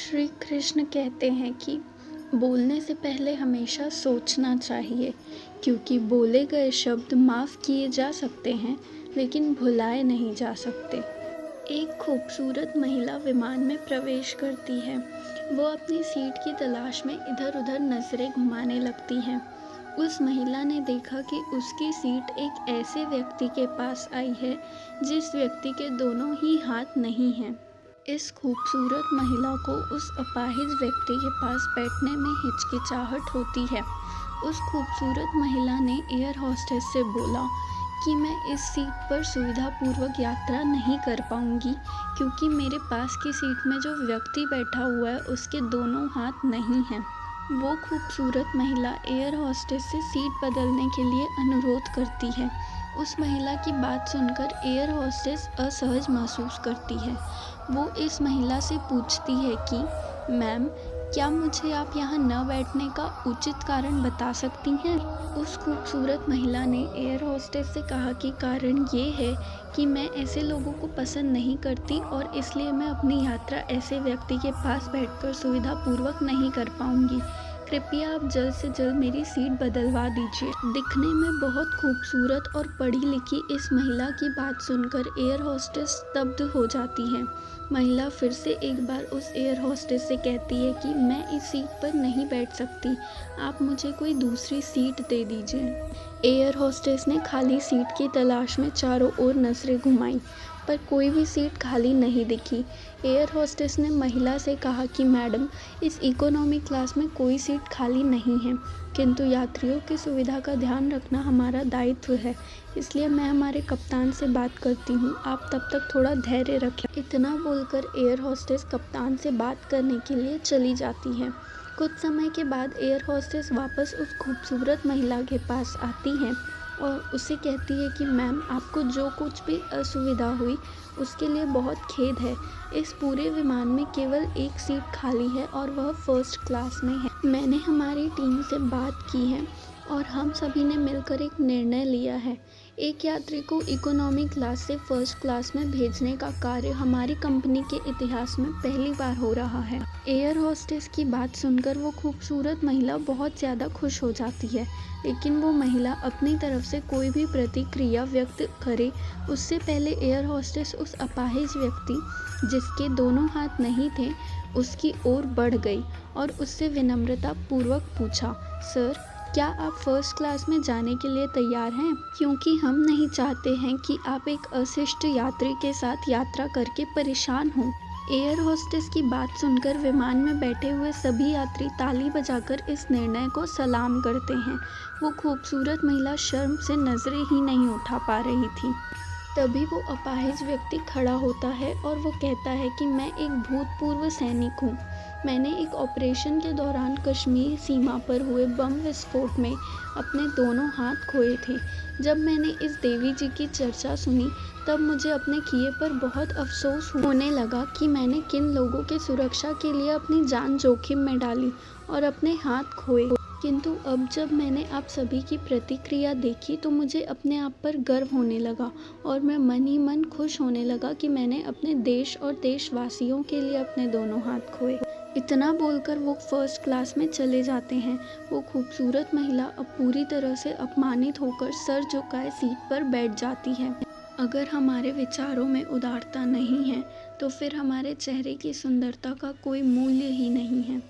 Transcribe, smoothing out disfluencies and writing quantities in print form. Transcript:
श्री कृष्ण कहते हैं कि बोलने से पहले हमेशा सोचना चाहिए, क्योंकि बोले गए शब्द माफ़ किए जा सकते हैं लेकिन भुलाए नहीं जा सकते। एक खूबसूरत महिला विमान में प्रवेश करती है। वो अपनी सीट की तलाश में इधर उधर नज़रें घुमाने लगती हैं। उस महिला ने देखा कि उसकी सीट एक ऐसे व्यक्ति के पास आई है जिस व्यक्ति के दोनों ही हाथ नहीं हैं। इस खूबसूरत महिला को उस अपाहिज व्यक्ति के पास बैठने में हिचकिचाहट होती है। उस खूबसूरत महिला ने एयर होस्टेस से बोला कि मैं इस सीट पर सुविधापूर्वक यात्रा नहीं कर पाऊंगी, क्योंकि मेरे पास की सीट में जो व्यक्ति बैठा हुआ है उसके दोनों हाथ नहीं हैं। वो खूबसूरत महिला एयर होस्टेस से सीट बदलने के लिए अनुरोध करती है। उस महिला की बात सुनकर एयर होस्टेस असहज महसूस करती है। वो इस महिला से पूछती है कि मैम, क्या मुझे आप यहाँ न बैठने का उचित कारण बता सकती हैं? उस खूबसूरत महिला ने एयर होस्टेस से कहा कि कारण ये है कि मैं ऐसे लोगों को पसंद नहीं करती और इसलिए मैं अपनी यात्रा ऐसे व्यक्ति के पास बैठकर सुविधापूर्वक नहीं कर पाऊंगी। कृपया आप जल्द से जल्द मेरी सीट बदलवा दीजिए। दिखने में बहुत खूबसूरत और पढ़ी लिखी इस महिला की बात सुनकर एयर होस्टेस स्तब्ध हो जाती है। महिला फिर से एक बार उस एयर होस्टेस से कहती है कि मैं इस सीट पर नहीं बैठ सकती, आप मुझे कोई दूसरी सीट दे दीजिए। एयर होस्टेस ने खाली सीट की तलाश में चारों ओर नजरें घुमाई, पर कोई भी सीट खाली नहीं दिखी। एयर होस्टेस ने महिला से कहा कि मैडम, इस इकोनॉमी क्लास में कोई सीट खाली नहीं है, किंतु यात्रियों की सुविधा का ध्यान रखना हमारा दायित्व है, इसलिए मैं हमारे कप्तान से बात करती हूँ, आप तब तक थोड़ा धैर्य रखें। इतना बोलकर एयर होस्टेस कप्तान से बात करने के लिए चली जाती है। कुछ समय के बाद एयर होस्टेस वापस उस खूबसूरत महिला के पास आती हैं और उसे कहती है कि मैम, आपको जो कुछ भी असुविधा हुई उसके लिए बहुत खेद है। इस पूरे विमान में केवल एक सीट खाली है और वह फर्स्ट क्लास में है। मैंने हमारी टीम से बात की है और हम सभी ने मिलकर एक निर्णय लिया है। एक यात्री को इकोनॉमी क्लास से फर्स्ट क्लास में भेजने का कार्य हमारी कंपनी के इतिहास में पहली बार हो रहा है। एयर होस्टेस की बात सुनकर वो खूबसूरत महिला बहुत ज़्यादा खुश हो जाती है, लेकिन वो महिला अपनी तरफ से कोई भी प्रतिक्रिया व्यक्त करे उससे पहले एयर होस्टेस उस अपाहिज व्यक्ति जिसके दोनों हाथ नहीं थे उसकी ओर बढ़ गई और उससे विनम्रता पूर्वक पूछा, सर, क्या आप फर्स्ट क्लास में जाने के लिए तैयार हैं? क्योंकि हम नहीं चाहते हैं कि आप एक अशिष्ट यात्री के साथ यात्रा करके परेशान हों। एयर होस्टेस की बात सुनकर विमान में बैठे हुए सभी यात्री ताली बजाकर इस निर्णय को सलाम करते हैं। वो खूबसूरत महिला शर्म से नजरें ही नहीं उठा पा रही थी। तभी वो अपाहिज व्यक्ति खड़ा होता है और वो कहता है कि मैं एक भूतपूर्व सैनिक हूँ। मैंने एक ऑपरेशन के दौरान कश्मीर सीमा पर हुए बम विस्फोट में अपने दोनों हाथ खोए थे। जब मैंने इस देवी जी की चर्चा सुनी तब मुझे अपने किए पर बहुत अफसोस होने लगा कि मैंने किन लोगों की सुरक्षा के लिए अपनी जान जोखिम में डाली और अपने हाथ खोए। किंतु अब जब मैंने आप सभी की प्रतिक्रिया देखी तो मुझे अपने आप पर गर्व होने लगा और मैं मन ही मन खुश होने लगा कि मैंने अपने देश और देशवासियों के लिए अपने दोनों हाथ खोए। इतना बोलकर वो फर्स्ट क्लास में चले जाते हैं। वो खूबसूरत महिला अब पूरी तरह से अपमानित होकर सर झुकाए सीट पर बैठ जाती है। अगर हमारे विचारों में उदारता नहीं है तो फिर हमारे चेहरे की सुंदरता का कोई मूल्य ही नहीं है।